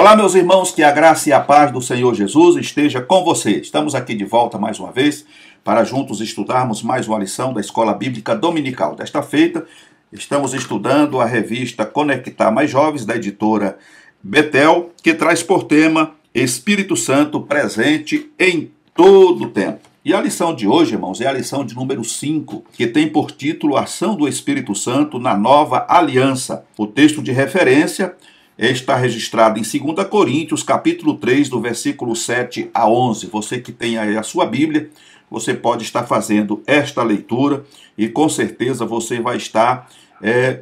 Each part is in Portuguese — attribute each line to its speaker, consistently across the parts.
Speaker 1: Olá, meus irmãos, que a graça e a paz do Senhor Jesus esteja com você. Estamos aqui de volta mais uma vez para juntos estudarmos mais uma lição da Escola Bíblica Dominical. Desta feita, estamos estudando a revista Conectar Mais Jovens, da editora Betel, que traz por tema Espírito Santo presente em todo o tempo. E a lição de hoje, irmãos, é a lição de número 5, que tem por título Ação do Espírito Santo na Nova Aliança. O texto de referência está registrado em 2 Coríntios, capítulo 3, do versículo 7 a 11. Você que tem aí a sua Bíblia, você pode estar fazendo esta leitura e com certeza você vai estar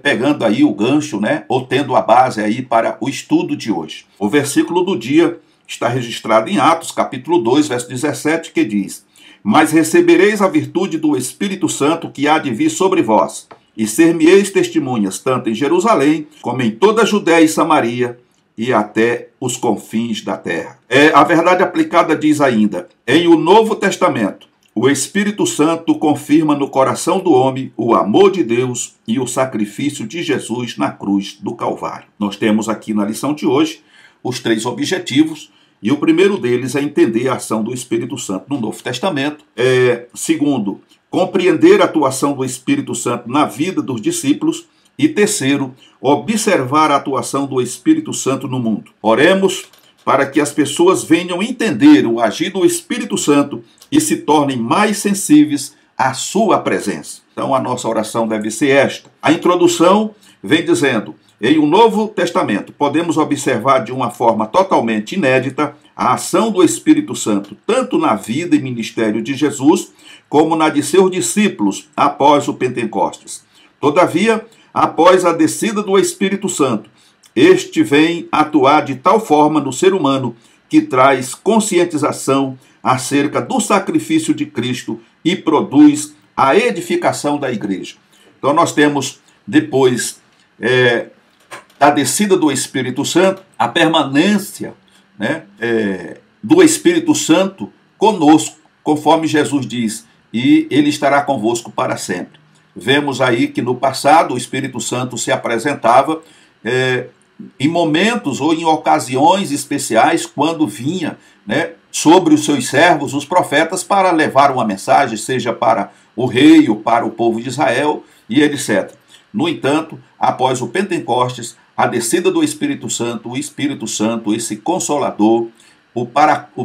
Speaker 1: pegando aí o gancho, né? Ou tendo a base aí para o estudo de hoje. O versículo do dia está registrado em Atos, capítulo 2, verso 17, que diz: Mas recebereis a virtude do Espírito Santo que há de vir sobre vós, e ser-me-eis testemunhas, tanto em Jerusalém, como em toda a Judéia e Samaria, e até os confins da terra. A verdade aplicada diz ainda: em o Novo Testamento, o Espírito Santo confirma no coração do homem o amor de Deus e o sacrifício de Jesus na cruz do Calvário. Nós temos aqui na lição de hoje os 3 objetivos, e o primeiro deles é entender a ação do Espírito Santo no Novo Testamento. Segundo, compreender a atuação do Espírito Santo na vida dos discípulos. E terceiro, observar a atuação do Espírito Santo no mundo. Oremos para que as pessoas venham entender o agir do Espírito Santo e se tornem mais sensíveis à sua presença. Então a nossa oração deve ser esta. A introdução vem dizendo: em o Novo Testamento podemos observar de uma forma totalmente inédita a ação do Espírito Santo, tanto na vida e ministério de Jesus, como na de seus discípulos após o Pentecostes. Todavia, após a descida do Espírito Santo, este vem atuar de tal forma no ser humano que traz conscientização acerca do sacrifício de Cristo e produz a edificação da igreja. Então nós temos, depois da descida do Espírito Santo, a permanência, né, do Espírito Santo conosco, conforme Jesus diz, e ele estará convosco para sempre. Vemos aí que no passado o Espírito Santo se apresentava em momentos ou em ocasiões especiais, quando vinha, né, sobre os seus servos, os profetas, para levar uma mensagem, seja para o rei ou para o povo de Israel e etc. No entanto, após o Pentecostes, a descida do Espírito Santo, esse Consolador, o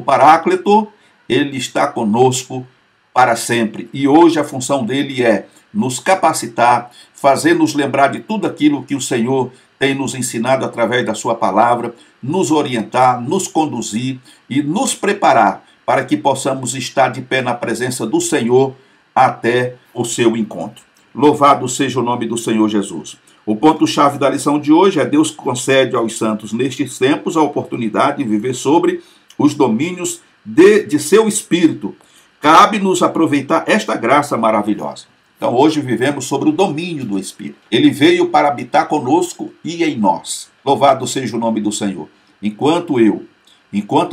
Speaker 1: Paráclito, ele está conosco para sempre. E hoje a função dele é nos capacitar, fazer-nos lembrar de tudo aquilo que o Senhor tem nos ensinado através da sua palavra, nos orientar, nos conduzir e nos preparar para que possamos estar de pé na presença do Senhor até o seu encontro. Louvado seja o nome do Senhor Jesus. O ponto-chave da lição de hoje é: Deus concede aos santos nestes tempos a oportunidade de viver sobre os domínios de seu Espírito. Cabe-nos aproveitar esta graça maravilhosa. Então hoje vivemos sobre o domínio do Espírito. Ele veio para habitar conosco e em nós. Louvado seja o nome do Senhor. Enquanto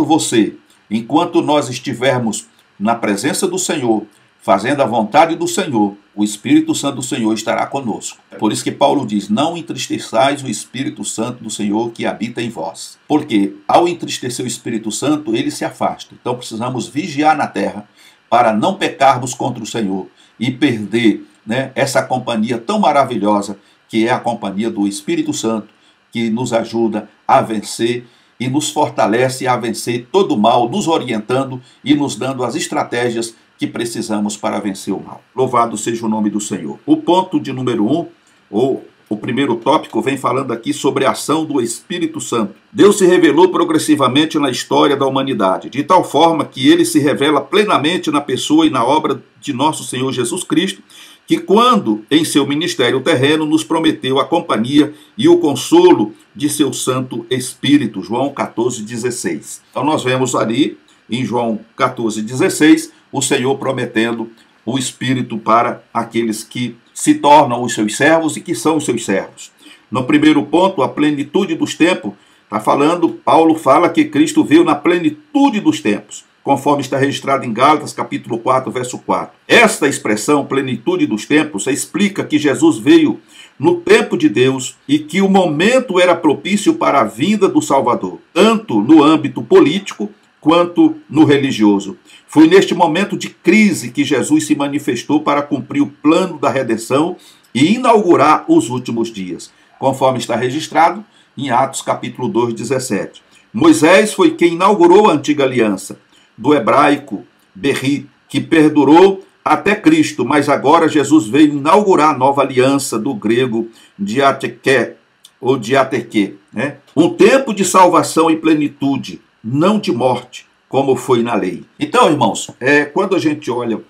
Speaker 1: você, enquanto nós estivermos na presença do Senhor, fazendo a vontade do Senhor, o Espírito Santo do Senhor estará conosco. É por isso que Paulo diz: não entristeçais o Espírito Santo do Senhor que habita em vós. Porque ao entristecer o Espírito Santo, ele se afasta. Então precisamos vigiar na terra para não pecarmos contra o Senhor e perder, né, essa companhia tão maravilhosa que é a companhia do Espírito Santo, que nos ajuda a vencer e nos fortalece a vencer todo o mal, nos orientando e nos dando as estratégias que precisamos para vencer o mal. Louvado seja o nome do Senhor. O ponto de número 1, ou o primeiro tópico, vem falando aqui sobre a ação do Espírito Santo. Deus se revelou progressivamente na história da humanidade, de tal forma que ele se revela plenamente na pessoa e na obra de nosso Senhor Jesus Cristo, que quando em seu ministério terreno nos prometeu a companhia e o consolo de seu Santo Espírito. João 14,16. Então nós vemos ali, em João 14,16, o Senhor prometendo o Espírito para aqueles que se tornam os seus servos e que são os seus servos. No primeiro ponto, a plenitude dos tempos, Paulo fala que Cristo veio na plenitude dos tempos, conforme está registrado em Gálatas, capítulo 4, verso 4. Esta expressão, plenitude dos tempos, explica que Jesus veio no tempo de Deus e que o momento era propício para a vinda do Salvador, tanto no âmbito político quanto no religioso. Foi neste momento de crise que Jesus se manifestou para cumprir o plano da redenção e inaugurar os últimos dias, conforme está registrado em Atos capítulo 2, 17. Moisés foi quem inaugurou a antiga aliança, do hebraico Berri, que perdurou até Cristo, mas agora Jesus veio inaugurar a nova aliança, do grego diateké, ou diateké, né? Um tempo de salvação e plenitude, não de morte, como foi na lei. Então, irmãos, quando a gente olha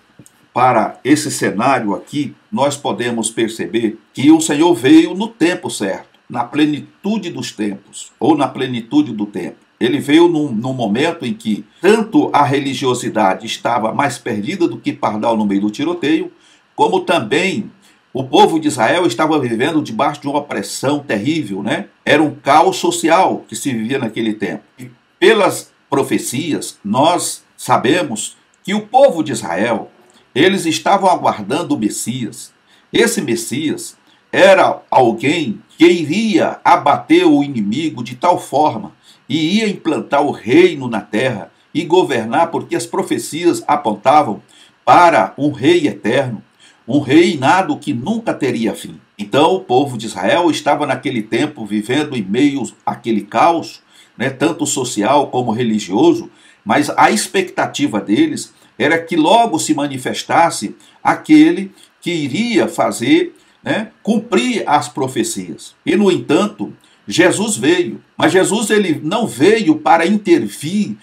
Speaker 1: para esse cenário aqui, nós podemos perceber que o Senhor veio no tempo certo, na plenitude dos tempos, ou na plenitude do tempo. Ele veio num momento em que tanto a religiosidade estava mais perdida do que pardal no meio do tiroteio, como também o povo de Israel estava vivendo debaixo de uma opressão terrível, né? Era um caos social que se vivia naquele tempo. E pelas profecias, nós sabemos que o povo de Israel, eles estavam aguardando o Messias. Esse Messias era alguém que iria abater o inimigo de tal forma e ia implantar o reino na terra e governar, porque as profecias apontavam para um rei eterno, um reinado que nunca teria fim. Então o povo de Israel estava naquele tempo vivendo em meio àquele caos, né, tanto social como religioso, mas a expectativa deles era que logo se manifestasse aquele que iria fazer, né, cumprir as profecias. E, no entanto, Jesus veio, mas Jesus ele não veio para intervir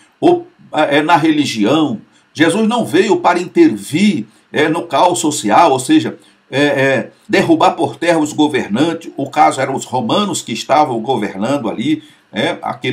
Speaker 1: na religião, Jesus não veio para intervir no caos social, ou seja, derrubar por terra os governantes. O caso eram os romanos que estavam governando ali,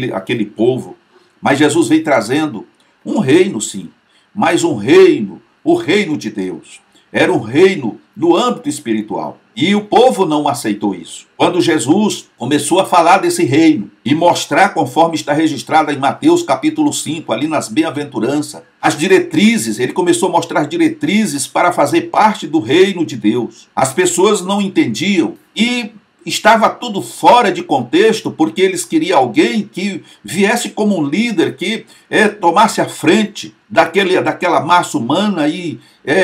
Speaker 1: aquele povo. Mas Jesus veio trazendo um reino, sim, mas um reino, o reino de Deus. Era um reino no âmbito espiritual. E o povo não aceitou isso. Quando Jesus começou a falar desse reino e mostrar, conforme está registrado em Mateus capítulo 5, ali nas bem-aventuranças, as diretrizes, ele começou a mostrar as diretrizes para fazer parte do reino de Deus. As pessoas não entendiam e estava tudo fora de contexto, porque eles queriam alguém que viesse como um líder, que tomasse a frente daquela massa humana e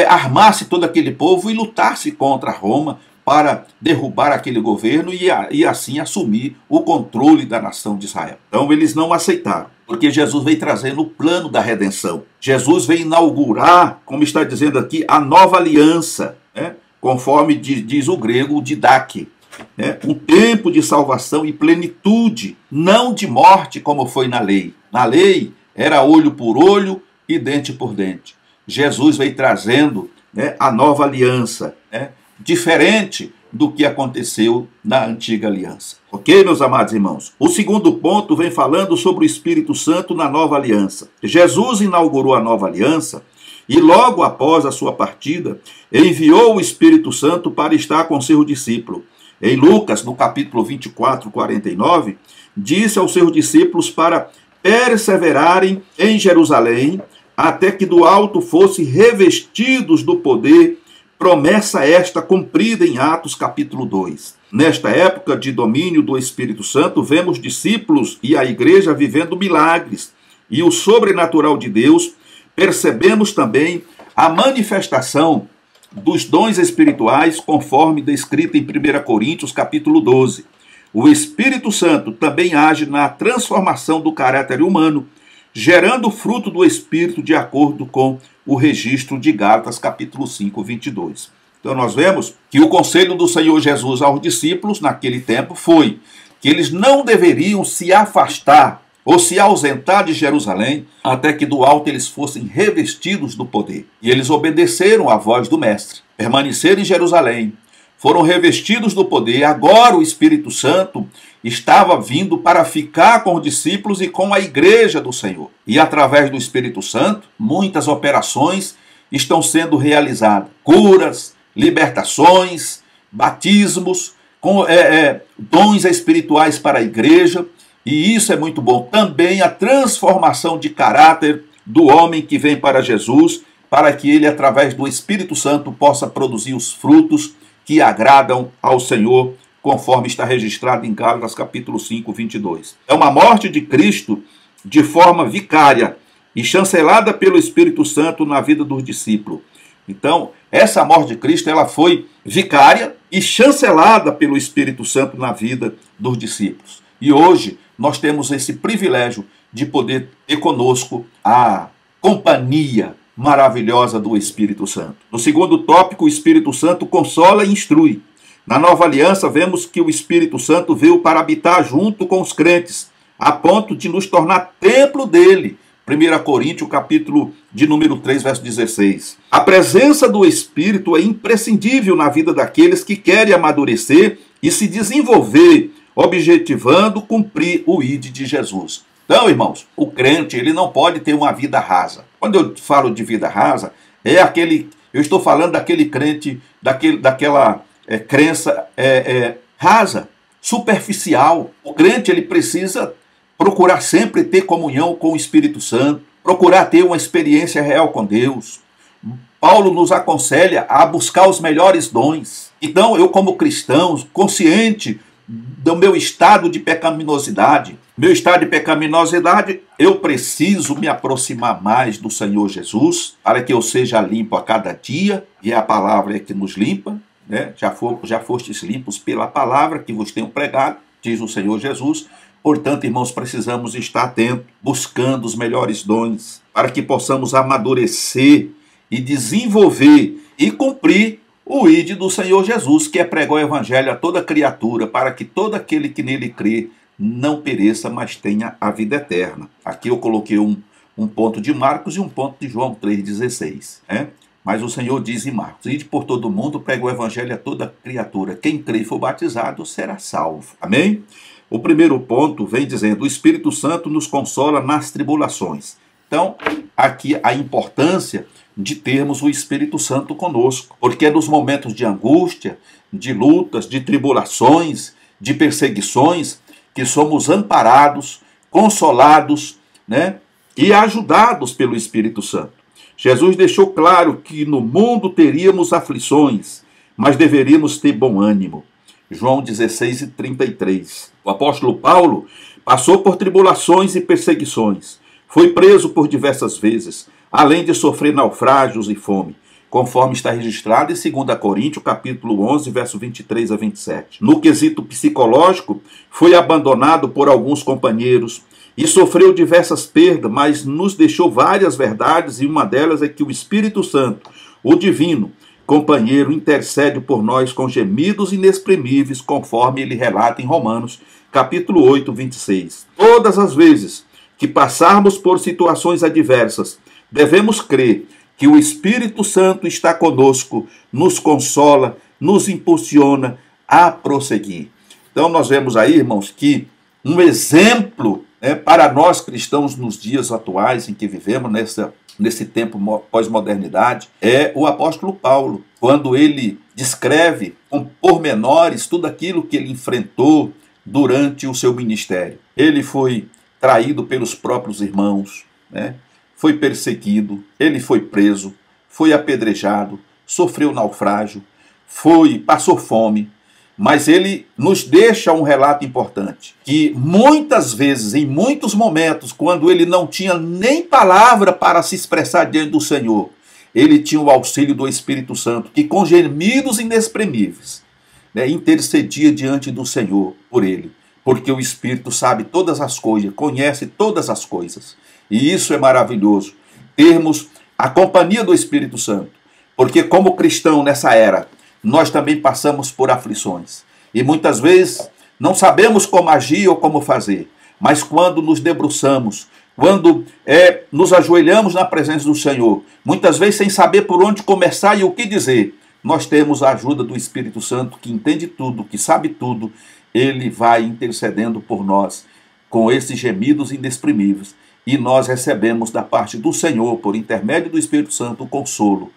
Speaker 1: armasse todo aquele povo e lutasse contra Roma para derrubar aquele governo e assim assumir o controle da nação de Israel. Então eles não aceitaram, porque Jesus veio trazendo o plano da redenção. Jesus veio inaugurar, como está dizendo aqui, a nova aliança, né? Conforme diz o grego didache. Um tempo de salvação e plenitude, não de morte, como foi na lei. Na lei era olho por olho e dente por dente. Jesus veio trazendo a nova aliança, diferente do que aconteceu na antiga aliança. Ok, meus amados irmãos? O segundo ponto vem falando sobre o Espírito Santo na nova aliança. Jesus inaugurou a nova aliança e logo após a sua partida, enviou o Espírito Santo para estar com seu discípulo. Em Lucas, no capítulo 24, 49, disse aos seus discípulos para perseverarem em Jerusalém, até que do alto fossem revestidos do poder, promessa esta cumprida em Atos capítulo 2. Nesta época de domínio do Espírito Santo, vemos discípulos e a igreja vivendo milagres e o sobrenatural de Deus. Percebemos também a manifestação dos dons espirituais, conforme descrito em 1 Coríntios capítulo 12. O Espírito Santo também age na transformação do caráter humano, gerando o fruto do Espírito de acordo com o registro de Gálatas capítulo 5, 22. Então nós vemos que o conselho do Senhor Jesus aos discípulos naquele tempo foi que eles não deveriam se afastar ou se ausentar de Jerusalém, até que do alto eles fossem revestidos do poder. E eles obedeceram à voz do Mestre, permaneceram em Jerusalém, foram revestidos do poder. Agora o Espírito Santo estava vindo para ficar com os discípulos e com a igreja do Senhor. E através do Espírito Santo, muitas operações estão sendo realizadas. Curas, libertações, batismos, com dons espirituais para a igreja. E isso é muito bom. Também a transformação de caráter do homem que vem para Jesus, para que ele, através do Espírito Santo, possa produzir os frutos que agradam ao Senhor conforme está registrado em Gálatas capítulo 5, 22. É uma morte de Cristo de forma vicária e chancelada pelo Espírito Santo na vida dos discípulos. Então, essa morte de Cristo, ela foi vicária e chancelada pelo Espírito Santo na vida dos discípulos. E hoje nós temos esse privilégio de poder ter conosco a companhia maravilhosa do Espírito Santo. No segundo tópico, o Espírito Santo consola e instrui. Na Nova Aliança, vemos que o Espírito Santo veio para habitar junto com os crentes, a ponto de nos tornar templo dele. 1 Coríntios, capítulo de número 3, verso 16. A presença do Espírito é imprescindível na vida daqueles que querem amadurecer e se desenvolver, objetivando cumprir o ID de Jesus. Então, irmãos, o crente, ele não pode ter uma vida rasa. Quando eu falo de vida rasa, eu estou falando daquele crente, daquela crença rasa, superficial. O crente, ele precisa procurar sempre ter comunhão com o Espírito Santo, procurar ter uma experiência real com Deus. Paulo nos aconselha a buscar os melhores dons. Então, eu como cristão, consciente do meu estado de pecaminosidade, eu preciso me aproximar mais do Senhor Jesus, para que eu seja limpo a cada dia, e a palavra é que nos limpa, né? Já fostes limpos pela palavra que vos tenho pregado, diz o Senhor Jesus. Portanto, irmãos, precisamos estar atentos, buscando os melhores dons, para que possamos amadurecer e desenvolver e cumprir o ID do Senhor Jesus, que é pregar o evangelho a toda criatura, para que todo aquele que nele crê não pereça, mas tenha a vida eterna. Aqui eu coloquei um ponto de Marcos e um ponto de João 3,16. Mas o Senhor diz em Marcos: ide por todo mundo, prega o evangelho a toda criatura. Quem crê e for batizado será salvo. Amém? O primeiro ponto vem dizendo: o Espírito Santo nos consola nas tribulações. Então, aqui a importância de termos o Espírito Santo conosco, porque é nos momentos de angústia, de lutas, de tribulações, de perseguições, que somos amparados, consolados, né, e ajudados pelo Espírito Santo. Jesus deixou claro que no mundo teríamos aflições, mas deveríamos ter bom ânimo. João 16:33. O apóstolo Paulo passou por tribulações e perseguições. Foi preso por diversas vezes, além de sofrer naufrágios e fome, conforme está registrado em 2 Coríntios, capítulo 11, verso 23 a 27. No quesito psicológico, foi abandonado por alguns companheiros e sofreu diversas perdas, mas nos deixou várias verdades, e uma delas é que o Espírito Santo, o divino companheiro, intercede por nós com gemidos inexprimíveis, conforme ele relata em Romanos, capítulo 8, 26. Todas as vezes que passarmos por situações adversas, devemos crer que o Espírito Santo está conosco, nos consola, nos impulsiona a prosseguir. Então nós vemos aí, irmãos, que um exemplo para nós cristãos nos dias atuais em que vivemos, nesse tempo pós-modernidade, é o apóstolo Paulo, quando ele descreve com pormenores tudo aquilo que ele enfrentou durante o seu ministério. Ele foi traído pelos próprios irmãos, foi perseguido, ele foi preso, foi apedrejado, sofreu naufrágio, passou fome, mas ele nos deixa um relato importante, que muitas vezes, em muitos momentos, quando ele não tinha nem palavra para se expressar diante do Senhor, ele tinha o auxílio do Espírito Santo, que com gemidos inexprimíveis, intercedia diante do Senhor por ele, porque o Espírito sabe todas as coisas, conhece todas as coisas. E isso é maravilhoso, termos a companhia do Espírito Santo, porque como cristão nessa era, nós também passamos por aflições. E muitas vezes não sabemos como agir ou como fazer, mas quando nos debruçamos, quando nos ajoelhamos na presença do Senhor, muitas vezes sem saber por onde começar e o que dizer, nós temos a ajuda do Espírito Santo, que entende tudo, que sabe tudo. Ele vai intercedendo por nós com esses gemidos inexprimíveis, e nós recebemos da parte do Senhor, por intermédio do Espírito Santo, o consolo,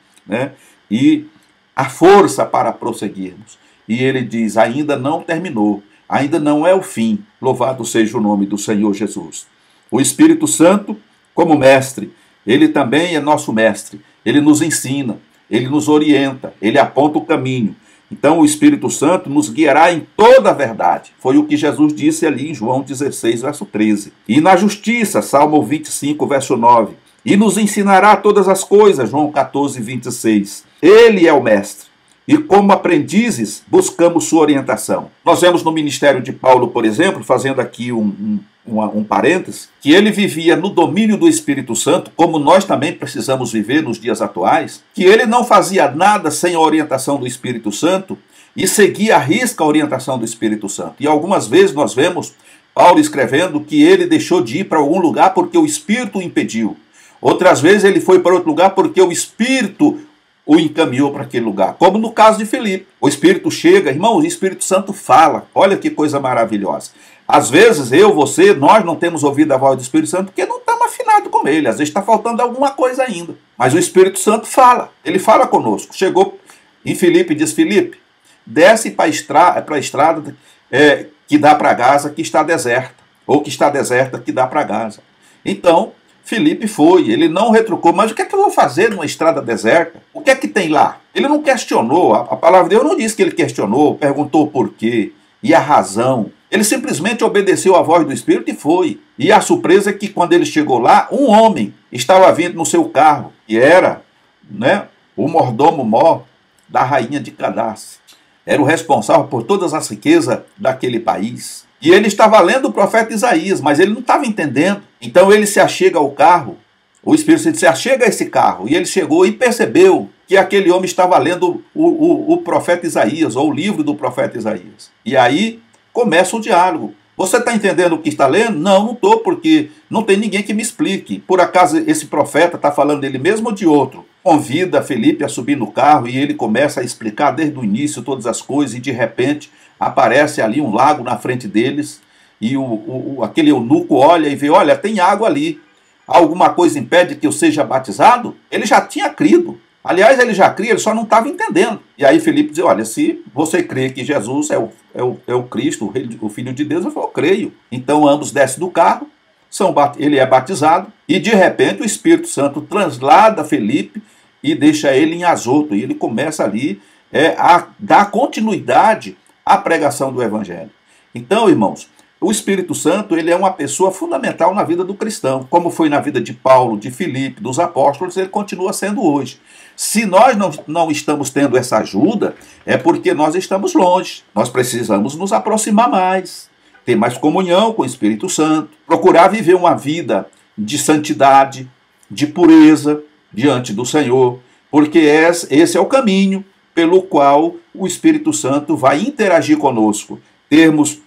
Speaker 1: e a força para prosseguirmos. E ele diz: ainda não terminou, ainda não é o fim, louvado seja o nome do Senhor Jesus. O Espírito Santo, como mestre, ele também é nosso mestre, ele nos ensina, ele nos orienta, ele aponta o caminho. Então o Espírito Santo nos guiará em toda a verdade. Foi o que Jesus disse ali em João 16, verso 13. E na justiça, Salmo 25, verso 9. E nos ensinará todas as coisas, João 14, 26. Ele é o mestre. E como aprendizes, buscamos sua orientação. Nós vemos no ministério de Paulo, por exemplo, fazendo aqui um parêntese, que ele vivia no domínio do Espírito Santo, como nós também precisamos viver nos dias atuais, que ele não fazia nada sem a orientação do Espírito Santo e seguia à risca a orientação do Espírito Santo. E algumas vezes nós vemos Paulo escrevendo que ele deixou de ir para algum lugar porque o Espírito o impediu. Outras vezes ele foi para outro lugar porque o Espírito o encaminhou para aquele lugar, como no caso de Filipe. O Espírito chega, irmão, o Espírito Santo fala. Olha que coisa maravilhosa. Às vezes você, nós não temos ouvido a voz do Espírito Santo porque não estamos afinados com ele. Às vezes está faltando alguma coisa ainda. Mas o Espírito Santo fala. Ele fala conosco. Chegou em Filipe e diz, Filipe, desce para a estrada que dá para Gaza, que está deserta. Ou que está deserta, que dá para Gaza. Então, Filipe foi, ele não retrucou, mas o que é que eu vou fazer numa estrada deserta? O que é que tem lá? Ele não questionou, a palavra de Deus não diz que ele questionou, perguntou o porquê e a razão. Ele simplesmente obedeceu à voz do Espírito e foi. E a surpresa é que quando ele chegou lá, um homem estava vindo no seu carro, que era o mordomo-mor da rainha de Cadace. Era o responsável por todas as riquezas daquele país. E ele estava lendo o profeta Isaías, mas ele não estava entendendo. Então ele se achega ao carro, o Espírito Santo se achega a esse carro, e ele chegou e percebeu que aquele homem estava lendo o profeta Isaías, ou o livro do profeta Isaías. E aí começa o diálogo. Você está entendendo o que está lendo? Não, não estou, porque não tem ninguém que me explique. Por acaso esse profeta está falando dele mesmo ou de outro? Convida Felipe a subir no carro e ele começa a explicar desde o início todas as coisas, e de repente aparece ali um lago na frente deles, e aquele eunuco olha e vê, olha, tem água ali. Alguma coisa impede que eu seja batizado? Ele já tinha crido. Aliás, ele já cria, ele só não estava entendendo. E aí Filipe diz, olha, se você crê que Jesus é o Cristo, o Filho de Deus, eu falo, eu creio. Então ambos descem do carro, ele é batizado, e de repente o Espírito Santo translada Filipe e deixa ele em Azoto. E ele começa ali a dar continuidade à pregação do Evangelho. Então, irmãos, o Espírito Santo, ele é uma pessoa fundamental na vida do cristão. Como foi na vida de Paulo, de Filipe, dos apóstolos, ele continua sendo hoje. Se nós não estamos tendo essa ajuda, é porque nós estamos longe. Nós precisamos nos aproximar mais, ter mais comunhão com o Espírito Santo, procurar viver uma vida de santidade, de pureza diante do Senhor, porque esse é o caminho pelo qual o Espírito Santo vai interagir conosco. Termos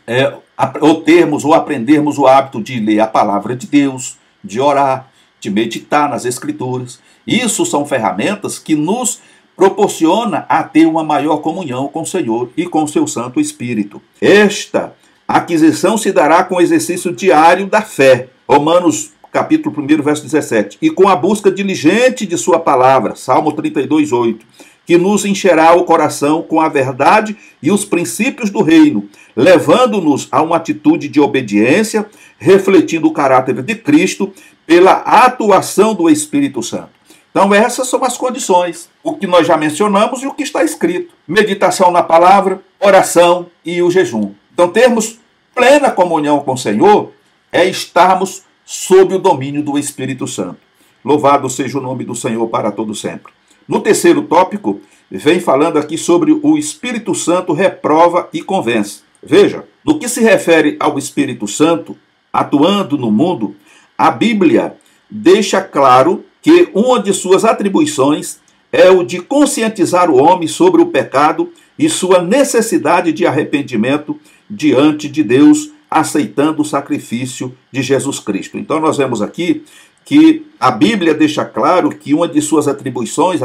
Speaker 1: ou aprendermos o hábito de ler a palavra de Deus, de orar, de meditar nas Escrituras. Isso são ferramentas que nos proporcionam a ter uma maior comunhão com o Senhor e com o seu Santo Espírito. Esta aquisição se dará com o exercício diário da fé. Romanos capítulo 1, verso 17. E com a busca diligente de sua palavra, Salmo 32, 8. Que nos encherá o coração com a verdade e os princípios do reino, levando-nos a uma atitude de obediência, refletindo o caráter de Cristo pela atuação do Espírito Santo. Então essas são as condições, o que nós já mencionamos e o que está escrito. Meditação na palavra, oração e o jejum. Então termos plena comunhão com o Senhor é estarmos sob o domínio do Espírito Santo. Louvado seja o nome do Senhor para todo sempre. No terceiro tópico, vem falando aqui sobre o Espírito Santo reprova e convence. Veja, no que se refere ao Espírito Santo atuando no mundo, a Bíblia deixa claro que uma de suas atribuições é o de conscientizar o homem sobre o pecado e sua necessidade de arrependimento diante de Deus, aceitando o sacrifício de Jesus Cristo. Então nós vemos aqui que a Bíblia deixa claro que uma de suas atribuições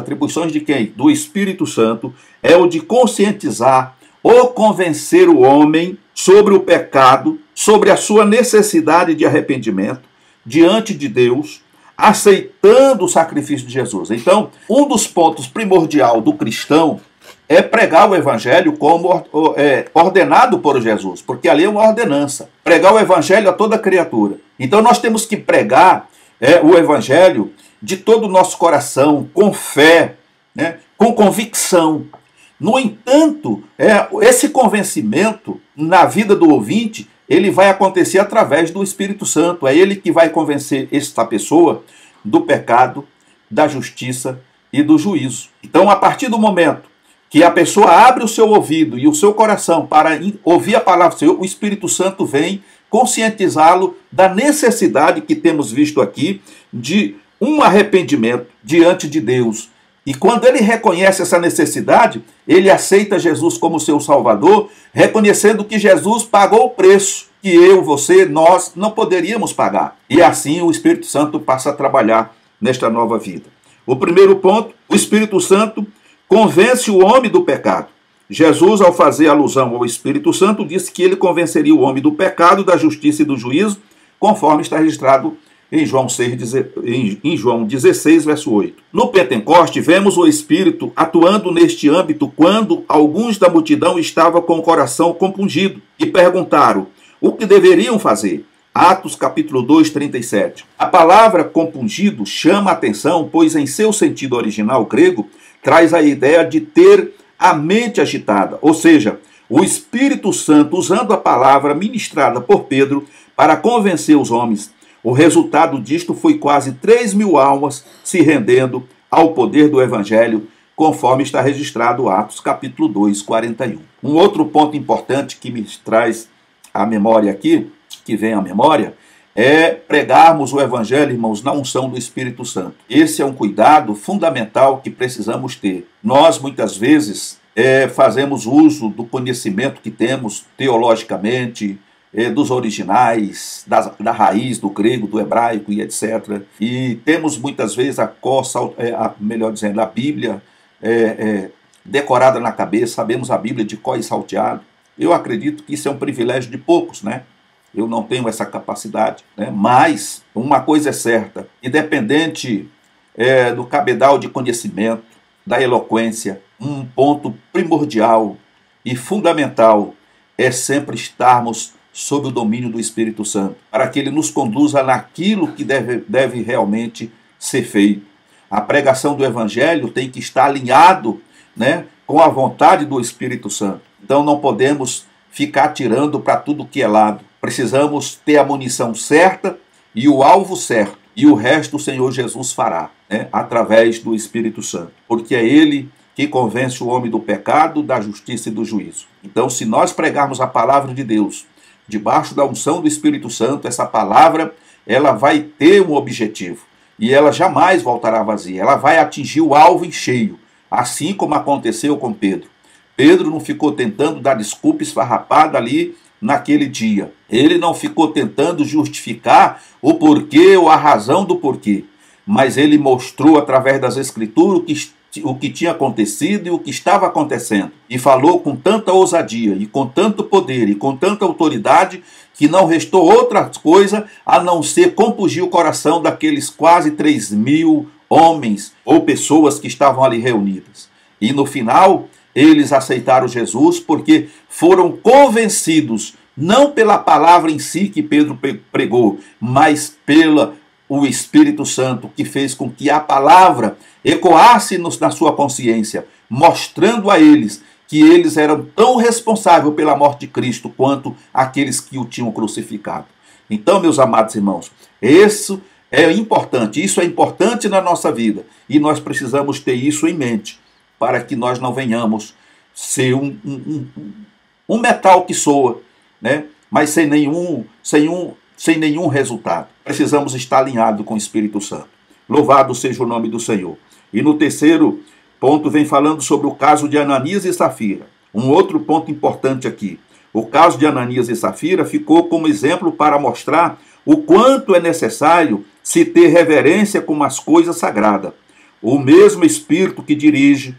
Speaker 1: de quem? Do Espírito Santo, é o de conscientizar ou convencer o homem sobre o pecado, sobre a sua necessidade de arrependimento diante de Deus, aceitando o sacrifício de Jesus. Então, um dos pontos primordial do cristão é pregar o Evangelho como ordenado por Jesus, porque ali é uma ordenança. Pregar o Evangelho a toda criatura. Então nós temos que pregar o Evangelho de todo o nosso coração, com fé, com convicção. No entanto, esse convencimento na vida do ouvinte, ele vai acontecer através do Espírito Santo. É ele que vai convencer esta pessoa do pecado, da justiça e do juízo. Então, a partir do momento que a pessoa abre o seu ouvido e o seu coração para ouvir a palavra do Senhor, o Espírito Santo vem conscientizá-lo da necessidade que temos visto aqui de um arrependimento diante de Deus. E quando ele reconhece essa necessidade, ele aceita Jesus como seu Salvador, reconhecendo que Jesus pagou o preço que eu, você, nós não poderíamos pagar. E assim o Espírito Santo passa a trabalhar nesta nova vida. O primeiro ponto, o Espírito Santo convence o homem do pecado. Jesus, ao fazer alusão ao Espírito Santo, disse que ele convenceria o homem do pecado, da justiça e do juízo, conforme está registrado em João 16, verso 8. No Pentecoste, vemos o Espírito atuando neste âmbito quando alguns da multidão estavam com o coração compungido e perguntaram o que deveriam fazer. Atos capítulo 2, 37. A palavra compungido chama a atenção, pois em seu sentido original grego, traz a ideia de ter a mente agitada, ou seja, o Espírito Santo usando a palavra ministrada por Pedro para convencer os homens. O resultado disto foi quase 3.000 almas se rendendo ao poder do Evangelho, conforme está registrado Atos capítulo 2, 41. Um outro ponto importante que me traz à memória aqui, que vem à memória, é pregarmos o Evangelho, irmãos, na unção do Espírito Santo. Esse é um cuidado fundamental que precisamos ter. Nós, muitas vezes, fazemos uso do conhecimento que temos teologicamente, dos originais, da raiz, do grego, do hebraico e etc. E temos muitas vezes a Bíblia decorada na cabeça, sabemos a Bíblia de cor e salteado. Eu acredito que isso é um privilégio de poucos, né? Eu não tenho essa capacidade, né? Mas uma coisa é certa, independente do cabedal de conhecimento, da eloquência, um ponto primordial e fundamental é sempre estarmos sob o domínio do Espírito Santo, para que ele nos conduza naquilo que deve realmente ser feito. A pregação do Evangelho tem que estar alinhado, né, com a vontade do Espírito Santo. Então não podemos ficar tirando para tudo que é lado. Precisamos ter a munição certa e o alvo certo. E o resto o Senhor Jesus fará, né, através do Espírito Santo. Porque é ele que convence o homem do pecado, da justiça e do juízo. Então, se nós pregarmos a palavra de Deus, debaixo da unção do Espírito Santo, essa palavra, ela vai ter um objetivo. E ela jamais voltará vazia. Ela vai atingir o alvo em cheio. Assim como aconteceu com Pedro. Pedro não ficou tentando dar desculpa esfarrapada ali naquele dia. Ele não ficou tentando justificar o porquê ou a razão do porquê. Mas ele mostrou através das Escrituras o que tinha acontecido e o que estava acontecendo. E falou com tanta ousadia, e com tanto poder, e com tanta autoridade, que não restou outra coisa a não ser compungir o coração daqueles quase 3.000 homens ou pessoas que estavam ali reunidas. E no final, eles aceitaram Jesus porque foram convencidos, não pela palavra em si que Pedro pregou, mas pelo Espírito Santo, que fez com que a palavra ecoasse na sua consciência, mostrando a eles que eles eram tão responsáveis pela morte de Cristo quanto aqueles que o tinham crucificado. Então, meus amados irmãos, isso é importante na nossa vida, e nós precisamos ter isso em mente, para que nós não venhamos ser um metal que soa, né? Mas sem nenhum resultado. Precisamos estar alinhados com o Espírito Santo. Louvado seja o nome do Senhor. E no terceiro ponto vem falando sobre o caso de Ananias e Safira. Um outro ponto importante aqui. O caso de Ananias e Safira ficou como exemplo para mostrar o quanto é necessário se ter reverência com as coisas sagradas. O mesmo Espírito que dirige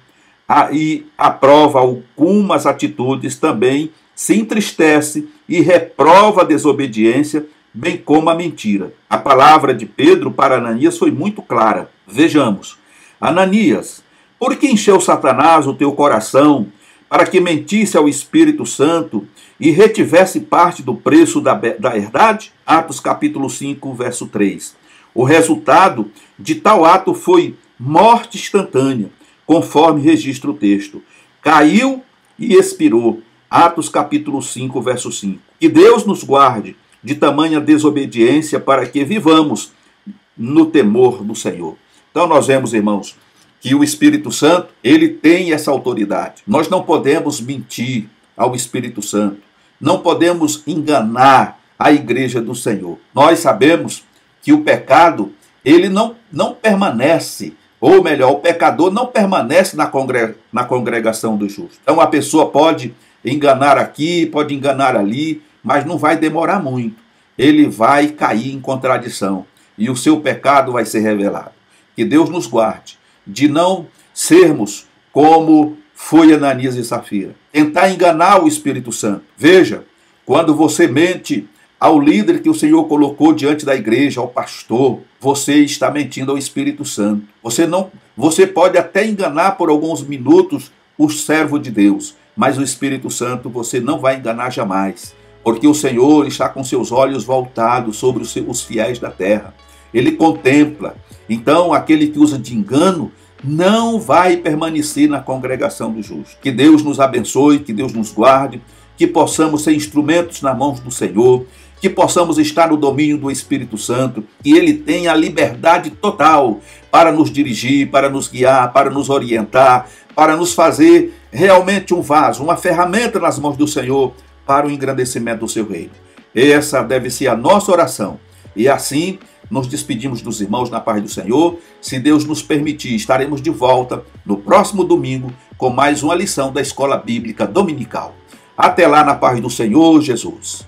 Speaker 1: e aprova algumas atitudes também se entristece e reprova a desobediência, bem como a mentira. A palavra de Pedro para Ananias foi muito clara. Vejamos. Ananias, por que encheu Satanás o teu coração para que mentisse ao Espírito Santo e retivesse parte do preço da herdade? Atos capítulo 5, verso 3. O resultado de tal ato foi morte instantânea, conforme registra o texto. caiu e expirou. Atos capítulo 5, verso 5. Que Deus nos guarde de tamanha desobediência para que vivamos no temor do Senhor. Então nós vemos, irmãos, que o Espírito Santo, ele tem essa autoridade. Nós não podemos mentir ao Espírito Santo. Não podemos enganar a igreja do Senhor. Nós sabemos que o pecado, ele não permanece, ou melhor, o pecador não permanece na congregação dos justos. Então a pessoa pode enganar aqui, pode enganar ali, mas não vai demorar muito. Ele vai cair em contradição e o seu pecado vai ser revelado. Que Deus nos guarde de não sermos como foi Ananias e Safira. Tentar enganar o Espírito Santo. Veja, quando você mente ao líder que o Senhor colocou diante da igreja, ao pastor, você está mentindo ao Espírito Santo. Você pode até enganar por alguns minutos o servo de Deus, mas o Espírito Santo você não vai enganar jamais, porque o Senhor está com seus olhos voltados sobre os fiéis da terra. Ele contempla. Então, aquele que usa de engano não vai permanecer na congregação dos justos. Que Deus nos abençoe, que Deus nos guarde, que possamos ser instrumentos nas mãos do Senhor, que possamos estar no domínio do Espírito Santo, que Ele tenha a liberdade total para nos dirigir, para nos guiar, para nos orientar, para nos fazer realmente um vaso, uma ferramenta nas mãos do Senhor para o engrandecimento do seu reino. Essa deve ser a nossa oração. E assim, nos despedimos dos irmãos na paz do Senhor. Se Deus nos permitir, estaremos de volta no próximo domingo com mais uma lição da Escola Bíblica Dominical. Até lá, na paz do Senhor Jesus.